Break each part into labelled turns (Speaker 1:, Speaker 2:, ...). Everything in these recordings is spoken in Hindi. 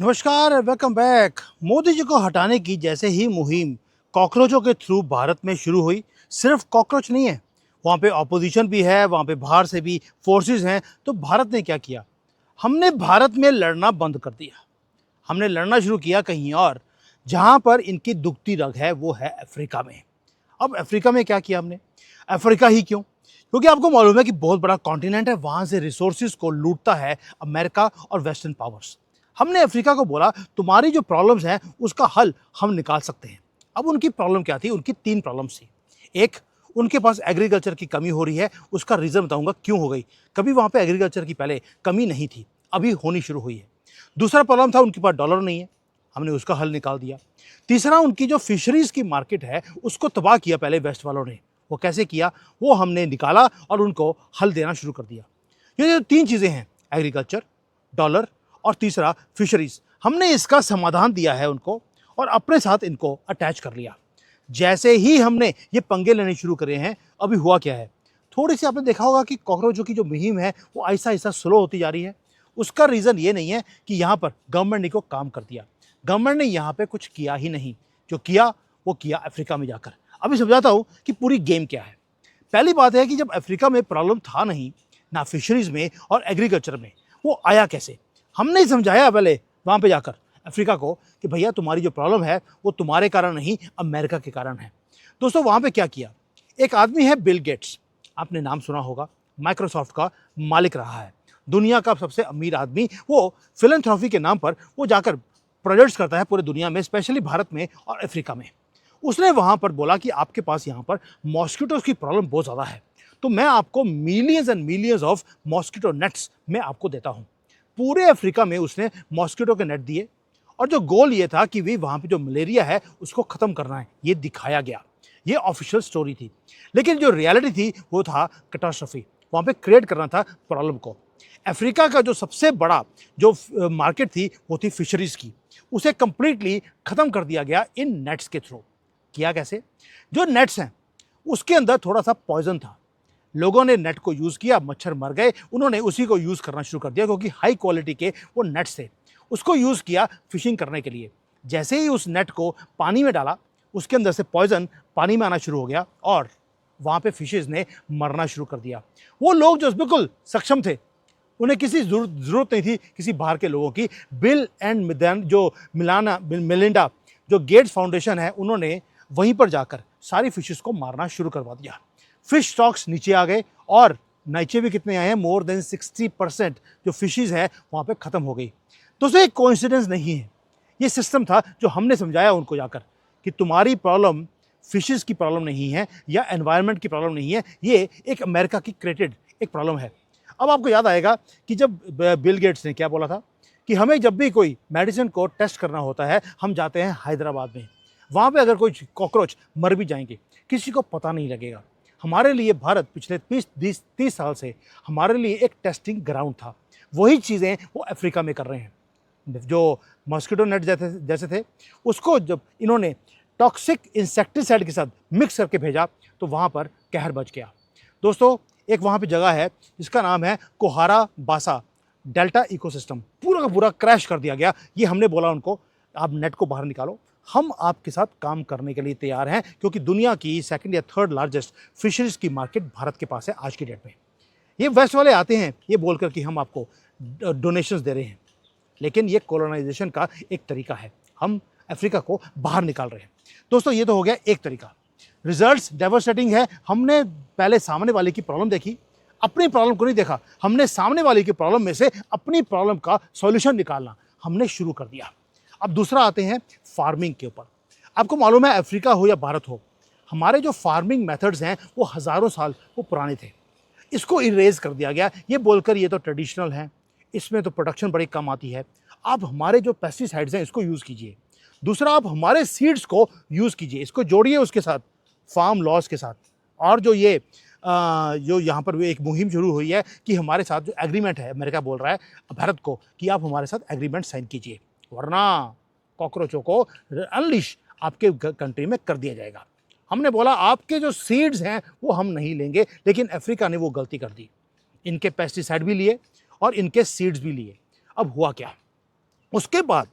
Speaker 1: नमस्कार, वेलकम बैक। मोदी जी को हटाने की जैसे ही मुहिम कॉकरोचों के थ्रू भारत में शुरू हुई। सिर्फ कॉकरोच नहीं है, वहाँ पे ऑपोजिशन भी है, वहाँ पे बाहर से भी फोर्सेस हैं। तो भारत ने क्या किया? हमने भारत में लड़ना बंद कर दिया। हमने लड़ना शुरू किया कहीं और, जहाँ पर इनकी दुखती रग है वो है अफ्रीका में। अब अफ्रीका में क्या किया हमने? अफ्रीका ही क्यों? क्योंकि आपको मालूम है कि बहुत बड़ा कॉन्टिनेंट है, वहाँ से रिसोर्सेज को लूटता है अमेरिका और वेस्टर्न पावर्स। हमने अफ्रीका को बोला तुम्हारी जो प्रॉब्लम्स हैं उसका हल हम निकाल सकते हैं। अब उनकी प्रॉब्लम क्या थी? उनकी तीन प्रॉब्लम्स थी। एक, उनके पास एग्रीकल्चर की कमी हो रही है, उसका रीज़न बताऊंगा क्यों हो गई। कभी वहाँ पे एग्रीकल्चर की पहले कमी नहीं थी, अभी होनी शुरू हुई है। दूसरा प्रॉब्लम था उनके पास डॉलर नहीं है, हमने उसका हल निकाल दिया। तीसरा, उनकी जो फिशरीज की मार्केट है उसको तबाह किया पहले वेस्ट वालों ने। वो कैसे किया वो हमने निकाला और उनको हल देना शुरू कर दिया। ये जो तीन चीज़ें हैं, एग्रीकल्चर, डॉलर और तीसरा फिशरीज, हमने इसका समाधान दिया है उनको और अपने साथ इनको अटैच कर लिया। जैसे ही हमने ये पंगे लेने शुरू करे हैं, अभी हुआ क्या है? थोड़ी सी आपने देखा होगा कि कॉकरोचों की जो मुहिम है वो ऐसा ऐसा स्लो होती जा रही है। उसका रीज़न ये नहीं है कि यहाँ पर गवर्नमेंट ने को काम कर दिया। गवर्नमेंट ने यहाँ पे कुछ किया ही नहीं। जो किया वो किया अफ्रीका में जाकर। अभी समझाता हूँ कि पूरी गेम क्या है। पहली बात है कि जब अफ्रीका में प्रॉब्लम था नहीं, ना फिशरीज में और एग्रीकल्चर में, वो आया कैसे? हमने ही समझाया पहले वहाँ पे जाकर अफ्रीका को कि भैया तुम्हारी जो प्रॉब्लम है वो तुम्हारे कारण नहीं, अमेरिका के कारण है। दोस्तों वहाँ पे क्या किया? एक आदमी है बिल गेट्स, आपने नाम सुना होगा, माइक्रोसॉफ्ट का मालिक रहा है, दुनिया का सबसे अमीर आदमी। वो फिलैंथ्रोपी के नाम पर वो जाकर प्रोजेक्ट्स करता है पूरे दुनिया में, स्पेशली भारत में और अफ्रीका में। उसने वहाँ पर बोला कि आपके पास यहाँ पर मॉस्किटोज की प्रॉब्लम बहुत ज़्यादा है, तो मैं आपको millions and millions of mosquito nets मैं आपको देता हूँ। पूरे अफ्रीका में उसने मॉस्किटो के नेट दिए और जो गोल ये था कि भी वहाँ पे जो मलेरिया है उसको ख़त्म करना है, ये दिखाया गया। ये ऑफिशियल स्टोरी थी, लेकिन जो रियलिटी थी वो था कैटास्ट्रॉफी। वहाँ पे क्रिएट करना था प्रॉब्लम को। अफ्रीका का जो सबसे बड़ा जो मार्केट थी वो थी फिशरीज की, उसे कंप्लीटली ख़त्म कर दिया गया इन नेट्स के थ्रू। किया कैसे? जो नेट्स हैं उसके अंदर थोड़ा सा पॉइजन था। लोगों ने नेट को यूज़ किया, मच्छर मर गए, उन्होंने उसी को यूज़ करना शुरू कर दिया क्योंकि हाई क्वालिटी के वो नेट्स थे। उसको यूज़ किया फिशिंग करने के लिए। जैसे ही उस नेट को पानी में डाला, उसके अंदर से पॉइजन पानी में आना शुरू हो गया और वहाँ पे फिशेज़ ने मरना शुरू कर दिया। वो लोग जो बिल्कुल सक्षम थे, उन्हें किसी ज़रूरत नहीं थी किसी बाहर के लोगों की। बिल एंड मिदैन जो मिलाना मिलिंडा जो गेट्स फाउंडेशन है, उन्होंने वहीं पर जाकर सारी फिशेस को मारना शुरू करवा दिया। फिश स्टॉक्स नीचे आ गए और नीचे भी कितने आए हैं? मोर देन 60% जो फिशेज है वहाँ पे ख़त्म हो गई। दोस्तों एक कोइंसिडेंस नहीं है, ये सिस्टम था जो हमने समझाया उनको जाकर कि तुम्हारी प्रॉब्लम फिशेस की प्रॉब्लम नहीं है या एनवायरनमेंट की प्रॉब्लम नहीं है, ये एक अमेरिका की क्रिएटेड एक प्रॉब्लम है। अब आपको याद आएगा कि जब बिल गेट्स ने क्या बोला था कि हमें जब भी कोई मेडिसिन को टेस्ट करना होता है हम जाते हैं हैदराबाद में। वहाँ पे अगर कोई कॉकरोच मर भी जाएंगे किसी को पता नहीं लगेगा। हमारे लिए भारत पिछले 30 साल से हमारे लिए एक टेस्टिंग ग्राउंड था। वही चीज़ें वो अफ्रीका में कर रहे हैं। जो मॉस्किटो नेट जैसे जैसे थे, उसको जब इन्होंने टॉक्सिक इंसेक्टिसाइड के साथ मिक्स करके भेजा तो वहाँ पर कहर बच गया। दोस्तों एक वहाँ पे जगह है जिसका नाम है कोहारा बासा डेल्टा इकोसिस्टम, पूरा का पूरा क्रैश कर दिया गया। ये हमने बोला उनको आप नेट को बाहर निकालो, हम आपके साथ काम करने के लिए तैयार हैं क्योंकि दुनिया की सेकंड या थर्ड लार्जेस्ट फिशरीज की मार्केट भारत के पास है आज की डेट में। ये वेस्ट वाले आते हैं ये बोलकर कि हम आपको डोनेशंस दे रहे हैं, लेकिन ये कोलोनाइजेशन का एक तरीका है। हम अफ्रीका को बाहर निकाल रहे हैं। दोस्तों ये तो हो गया एक तरीका। रिजल्ट्स डेवस्टेटिंग है। हमने पहले सामने वाले की प्रॉब्लम देखी, अपनी प्रॉब्लम को नहीं देखा। हमने सामने वाले की प्रॉब्लम में से अपनी प्रॉब्लम का सॉल्यूशन निकालना हमने शुरू कर दिया। अब दूसरा आते हैं फार्मिंग के ऊपर। आपको मालूम है अफ्रीका हो या भारत हो, हमारे जो फार्मिंग मेथड्स हैं वो हज़ारों साल वो पुराने थे। इसको इरेज कर दिया गया ये बोलकर ये तो ट्रेडिशनल है, इसमें तो प्रोडक्शन बड़ी कम आती है। आप हमारे जो पेस्टिसाइड्स हैं इसको यूज़ कीजिए। दूसरा आप हमारे सीड्स को यूज़ कीजिए, इसको जोड़िए उसके साथ, फार्म लॉज के साथ। और जो ये जो यहाँ पर एक मुहिम शुरू हुई है कि हमारे साथ जो एग्रीमेंट है, अमेरिका बोल रहा है भारत को कि आप हमारे साथ एग्रीमेंट साइन कीजिए, वरना कॉकरोचों को अनलिश आपके कंट्री में कर दिया जाएगा। हमने बोला आपके जो सीड्स हैं वो हम नहीं लेंगे, लेकिन अफ्रीका ने वो गलती कर दी। इनके पेस्टिसाइड भी लिए और इनके सीड्स भी लिए। अब हुआ क्या? उसके बाद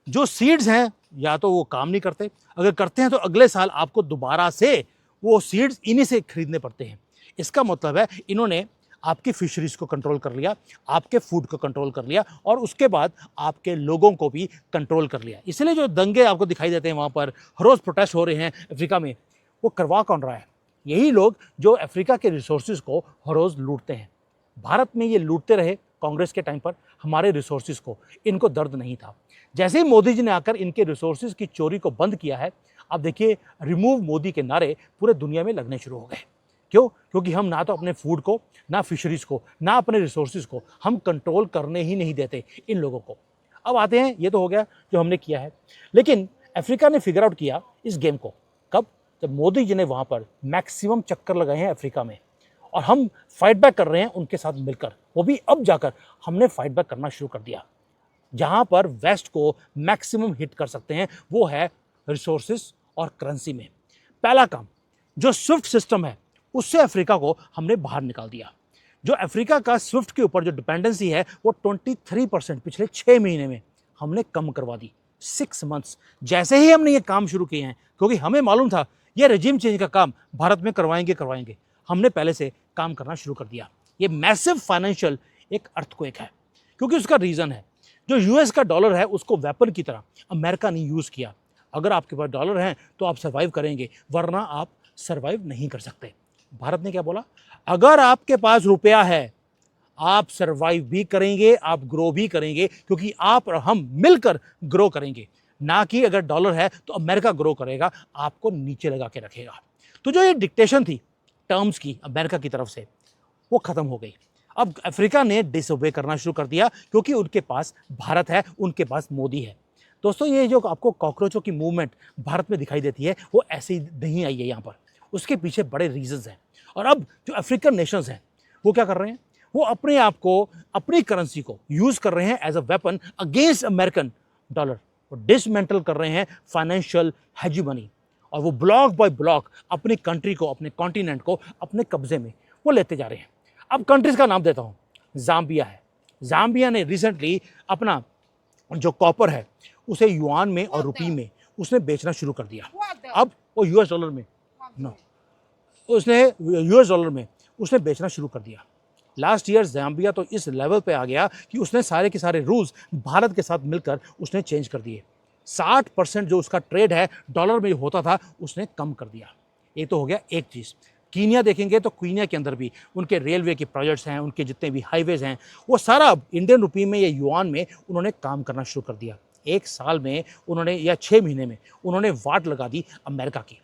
Speaker 1: जो सीड्स हैं या तो वो काम नहीं करते, अगर करते हैं तो अगले साल आपको दोबारा से वो सीड्स इन्हीं से खरीदने पड़ते हैं। इसका मतलब है इन्होंने आपकी फिशरीज को कंट्रोल कर लिया, आपके फूड को कंट्रोल कर लिया और उसके बाद आपके लोगों को भी कंट्रोल कर लिया। इसलिए जो दंगे आपको दिखाई देते हैं वहाँ पर, हर रोज़ प्रोटेस्ट हो रहे हैं अफ्रीका में, वो करवा कौन रहा है? यही लोग जो अफ्रीका के रिसोर्सेज को हर रोज़ लूटते हैं। भारत में ये लूटते रहे कांग्रेस के टाइम पर हमारे रिसोर्सेज को, इनको दर्द नहीं था। जैसे ही मोदी जी ने आकर इनके रिसोर्सेज की चोरी को बंद किया है, अब देखिए रिमूव मोदी के नारे पूरे दुनिया में लगने शुरू हो गए। क्यों? क्योंकि हम ना तो अपने फूड को, ना फिशरीज को, ना अपने रिसोर्सेज को हम कंट्रोल करने ही नहीं देते इन लोगों को। अब आते हैं, ये तो हो गया जो हमने किया है, लेकिन अफ्रीका ने फिगर आउट किया इस गेम को कब? जब मोदी जी ने वहाँ पर मैक्सिमम चक्कर लगाए हैं अफ्रीका में और हम फाइट बैक कर रहे हैं उनके साथ मिलकर। वो भी अब जाकर हमने फाइट बैक करना शुरू कर दिया। जहाँ पर वेस्ट को मैक्सिमम हिट कर सकते हैं वो है रिसोर्सेज और करेंसी में। पहला काम, जो स्विफ्ट सिस्टम है उससे अफ्रीका को हमने बाहर निकाल दिया। जो अफ्रीका का स्विफ्ट के ऊपर जो डिपेंडेंसी है वो 23% पिछले 6 महीने में हमने कम करवा दी। 6 मंथ्स। जैसे ही हमने ये काम शुरू किए हैं, क्योंकि हमें मालूम था ये रेजिम चेंज का काम भारत में करवाएंगे, हमने पहले से काम करना शुरू कर दिया। ये मैसिव फाइनेंशियल एक अर्थक्वेक है, क्योंकि उसका रीज़न है जो यूएस का डॉलर है उसको वेपन की तरह अमेरिका ने यूज़ किया। अगर आपके पास डॉलर हैं तो आप सर्वाइव करेंगे, वरना आप सर्वाइव नहीं कर सकते। भारत ने क्या बोला? अगर आपके पास रुपया है आप सर्वाइव भी करेंगे, आप ग्रो भी करेंगे, क्योंकि आप और हम मिलकर ग्रो करेंगे। ना कि अगर डॉलर है तो अमेरिका ग्रो करेगा, आपको नीचे लगा के रखेगा। तो जो ये डिक्टेशन थी टर्म्स की अमेरिका की तरफ से, वो खत्म हो गई। अब अफ्रीका ने डिसओबे करना शुरू कर दिया, क्योंकि उनके पास भारत है, उनके पास मोदी है। दोस्तों, ये जो आपको कॉकरोचों की मूवमेंट भारत में दिखाई देती है वो ऐसे ही नहीं आई है यहाँ पर, उसके पीछे बड़े रीजंस हैं। और अब जो अफ्रीकन नेशंस हैं वो क्या कर रहे हैं? वो अपने आप को, अपनी करेंसी को यूज कर रहे हैं as a weapon against American dollar. वो डिसमेंटल कर रहे हैं फाइनेंशियल हेजिमनी, और वो ब्लॉक बाय ब्लॉक अपनी कंट्री को, अपने कॉन्टिनेंट को अपने कब्जे में वो लेते जा रहे हैं। अब कंट्रीज का नाम देता हूँ। जाम्बिया है। जाम्बिया ने रिसेंटली अपना जो कॉपर है उसे युआन में और रुपी में उसने बेचना शुरू कर दिया। अब वो यूएस डॉलर में, नो, उसने यूएस डॉलर में उसने बेचना शुरू कर दिया। लास्ट ईयर जाम्बिया तो इस लेवल पे आ गया कि उसने सारे के सारे रूल्स भारत के साथ मिलकर उसने चेंज कर दिए। 60% जो उसका ट्रेड है डॉलर में होता था उसने कम कर दिया। ये तो हो गया एक चीज़। कीनिया देखेंगे तो कीनिया के अंदर भी उनके रेलवे के प्रोजेक्ट्स हैं, उनके जितने भी हाईवेज हैं, वो सारा अब इंडियन रुपी में या युआन में उन्होंने काम करना शुरू कर दिया। 1 साल में उन्होंने या 6 महीने में उन्होंने वाट लगा दी अमेरिका की।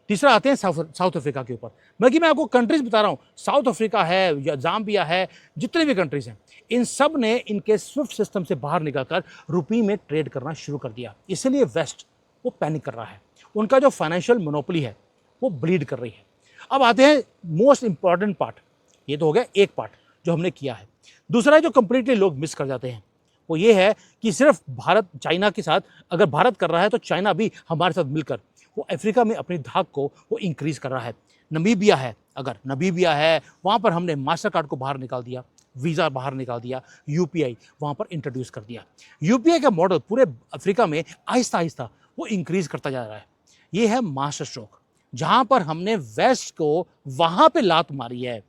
Speaker 1: तीसरा आते हैं साउथ अफ्रीका के ऊपर। मैं आपको कंट्रीज बता रहा हूँ, साउथ अफ्रीका है या जाम्बिया है, जितने भी कंट्रीज हैं, इन सब ने इनके स्विफ्ट सिस्टम से बाहर निकलकर रुपी में ट्रेड करना शुरू कर दिया। इसलिए वेस्ट वो पैनिक कर रहा है, उनका जो फाइनेंशियल मोनोपोली है वो ब्लीड कर रही है। अब आते हैं मोस्ट इंपॉर्टेंट पार्ट। ये तो हो गया एक पार्ट जो हमने किया है। दूसरा जो कंप्लीटली लोग मिस कर जाते हैं वो ये है कि सिर्फ भारत चाइना के साथ, अगर भारत कर रहा है तो चाइना भी हमारे साथ मिलकर वो अफ्रीका में अपनी धाक को वो इंक्रीज कर रहा है। नमीबिया है, अगर नमीबिया है वहाँ पर हमने मास्टर कार्ड को बाहर निकाल दिया, वीज़ा बाहर निकाल दिया, यूपीआई वहाँ पर इंट्रोड्यूस कर दिया। यूपीआई का मॉडल पूरे अफ्रीका में आहिस्ता आहिस्ता वो इंक्रीज करता जा रहा है। ये है मास्टर स्ट्रोक, जहाँ पर हमने वेस्ट को वहाँ पे लात मारी है,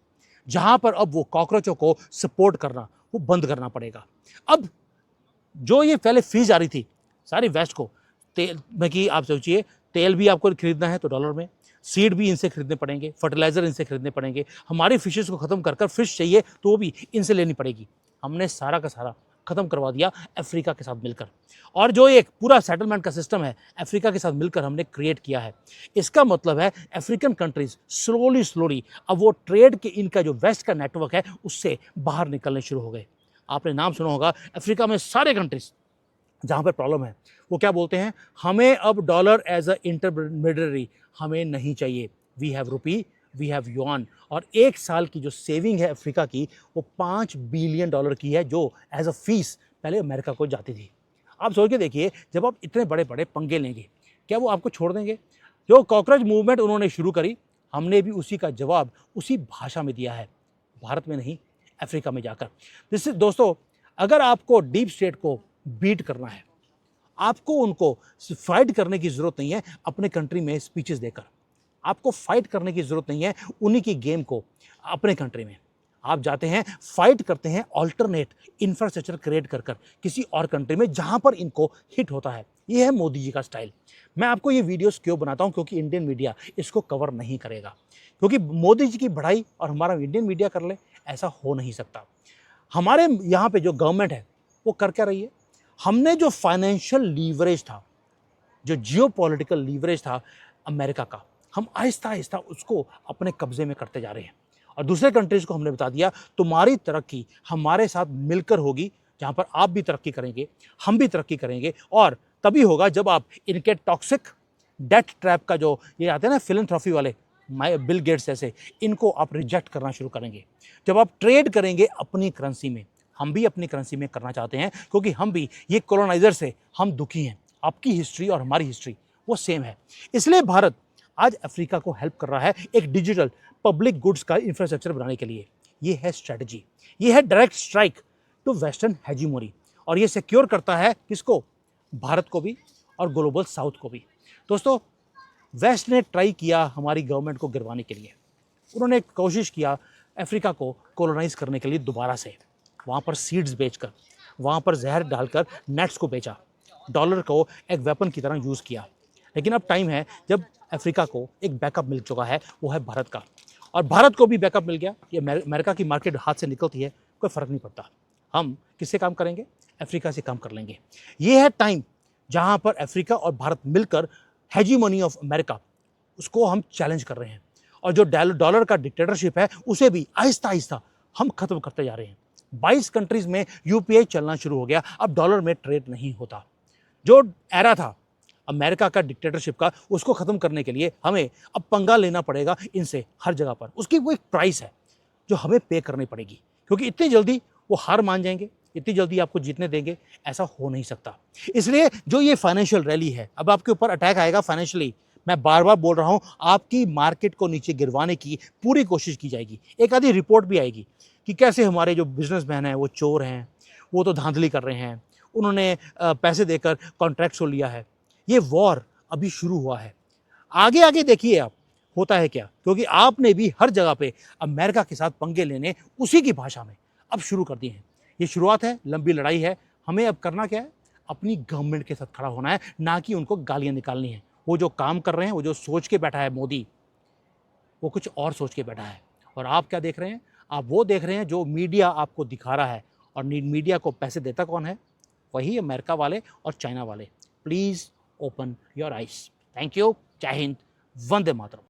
Speaker 1: जहाँ पर अब वो कॉकरोचों को सपोर्ट करना वो बंद करना पड़ेगा। अब जो ये पहले फीस आ रही थी सारी वेस्ट को, तेल में कि आप सोचिए तेल भी आपको खरीदना है तो डॉलर में, सीड भी इनसे खरीदने पड़ेंगे, फर्टिलाइज़र इनसे खरीदने पड़ेंगे, हमारी फिशेस को ख़त्म कर फिश चाहिए तो वो भी इनसे लेनी पड़ेगी। हमने सारा का सारा ख़त्म करवा दिया अफ्रीका के साथ मिलकर। और जो एक पूरा सेटलमेंट का सिस्टम है अफ्रीका के साथ मिलकर हमने क्रिएट किया है। इसका मतलब है अफ्रीकन कंट्रीज स्लोली अब वो ट्रेड के इनका जो वेस्ट का नेटवर्क है उससे बाहर निकलने शुरू हो गए। आपने नाम सुना होगा अफ्रीका में सारे कंट्रीज जहाँ पर प्रॉब्लम है वो क्या बोलते हैं, हमें अब डॉलर एज अ इंटरमीडियरी हमें नहीं चाहिए, we have rupee, we have yuan. और 1 साल की जो सेविंग है अफ्रीका की वो $5 बिलियन की है, जो एज अ फीस पहले अमेरिका को जाती थी। आप सोच के देखिए, जब आप इतने बड़े बड़े पंगे लेंगे क्या वो आपको छोड़ देंगे? जो कॉकरोच मूवमेंट उन्होंने शुरू करी, हमने भी उसी का जवाब उसी भाषा में दिया है, भारत में नहीं अफ्रीका में जाकर। जिससे दोस्तों, अगर आपको डीप स्टेट को बीट करना है। आपको उनको फाइट करने की ज़रूरत नहीं है अपने कंट्री में स्पीचेस देकर। आपको फाइट करने की ज़रूरत नहीं है उन्हीं की गेम को अपने कंट्री में। आप जाते हैं, फाइट करते हैं ऑल्टरनेट इंफ्रास्ट्रक्चर क्रिएट कर कर किसी और कंट्री में जहां पर इनको हिट होता है। ये है मोदी जी का स्टाइल। मैं आपको ये वीडियोस क्यों बनाता हूं? क्योंकि इंडियन मीडिया इसको कवर नहीं करेगा। क्योंकि मोदी जी की बढ़ाई और हमारा इंडियन मीडिया कर ले, ऐसा हो नहीं सकता। हमारे यहाँ पे जो गवर्नमेंट है वो कर क्या रही है? हमने जो फाइनेंशियल लीवरेज था, जो जियोपॉलिटिकल लीवरेज था अमेरिका का, हम आहिस्ता आहिस्ता उसको अपने कब्जे में करते जा रहे हैं। और दूसरे कंट्रीज को हमने बता दिया तुम्हारी तरक्की हमारे साथ मिलकर होगी, जहाँ पर आप भी तरक्की करेंगे, हम भी तरक्की करेंगे। और तभी होगा जब आप इनके टॉक्सिक डेट ट्रैप का जो ये आते हैं ना फिलैंथ्रोपी वाले, बिल गेट्स जैसे, इनको आप रिजेक्ट करना शुरू करेंगे। जब आप ट्रेड करेंगे अपनी करेंसी में, हम भी अपनी करेंसी में करना चाहते हैं क्योंकि हम भी ये कॉलोनाइजर से हम दुखी हैं। आपकी हिस्ट्री और हमारी हिस्ट्री वो सेम है। इसलिए भारत आज अफ्रीका को हेल्प कर रहा है एक डिजिटल पब्लिक गुड्स का इंफ्रास्ट्रक्चर बनाने के लिए। ये है स्ट्रेटजी, ये है direct strike to western hegemony. और ये सिक्योर करता है किसको? भारत को भी और ग्लोबल साउथ को भी। दोस्तों, वेस्ट ने ट्राई किया हमारी गवर्नमेंट को गिरवाने के लिए। उन्होंने कोशिश किया अफ्रीका को कॉलोनाइज करने के लिए दोबारा से। वहाँ पर सीड्स बेचकर, वहाँ पर जहर डालकर नेट्स को बेचा, डॉलर को एक वेपन की तरह यूज़ किया। लेकिन अब टाइम है जब अफ्रीका को एक बैकअप मिल चुका है, वो है भारत का। और भारत को भी बैकअप मिल गया कि अमेरिका की मार्केट हाथ से निकलती है, कोई फ़र्क नहीं पड़ता। हम किससे काम करेंगे? अफ्रीका से काम कर लेंगे। ये है टाइम जहाँ पर अफ्रीका और भारत मिलकर हेजीमनी ऑफ अमेरिका, उसको हम चैलेंज कर रहे हैं। और जो डॉलर का डिक्टेटरशिप है उसे भी आहिस्ता आहिस्ता हम खत्म करते जा रहे हैं। 22 कंट्रीज में यूपीआई चलना शुरू हो गया। अब डॉलर में ट्रेड नहीं होता। जो एरा था अमेरिका का डिक्टेटरशिप का, उसको खत्म करने के लिए हमें अब पंगा लेना पड़ेगा इनसे हर जगह पर। उसकी वो एक प्राइस है जो हमें पे करनी पड़ेगी, क्योंकि इतनी जल्दी वो हार मान जाएंगे, इतनी जल्दी आपको जीतने देंगे, ऐसा हो नहीं सकता। इसलिए जो ये फाइनेंशियल रैली है, अब आपके ऊपर अटैक आएगा फाइनेंशियली। मैं बार बार बोल रहा हूँ, आपकी मार्केट को नीचे गिरवाने की पूरी कोशिश की जाएगी। एक आधी रिपोर्ट भी आएगी कि कैसे हमारे जो बिजनेसमैन हैं वो चोर हैं, वो तो धांधली कर रहे हैं, उन्होंने पैसे देकर कॉन्ट्रैक्ट्स को लिया है। ये वॉर अभी शुरू हुआ है। आगे आगे देखिए आप होता है क्या, क्योंकि आपने भी हर जगह पे अमेरिका के साथ पंगे लेने उसी की भाषा में अब शुरू कर दिए हैं। ये शुरुआत है, लंबी लड़ाई है। हमें अब करना क्या है? अपनी गवर्नमेंट के साथ खड़ा होना है, ना कि उनको गालियां निकालनी है। वो जो काम कर रहे हैं, वो जो सोच के बैठा है मोदी, वो कुछ और सोच के बैठा है। और आप क्या देख रहे हैं? आप वो देख रहे हैं जो मीडिया आपको दिखा रहा है। और मीडिया को पैसे देता कौन है? वही अमेरिका वाले और चाइना वाले। Please open your eyes. Thank you. जय हिंद। वंदे मातरम।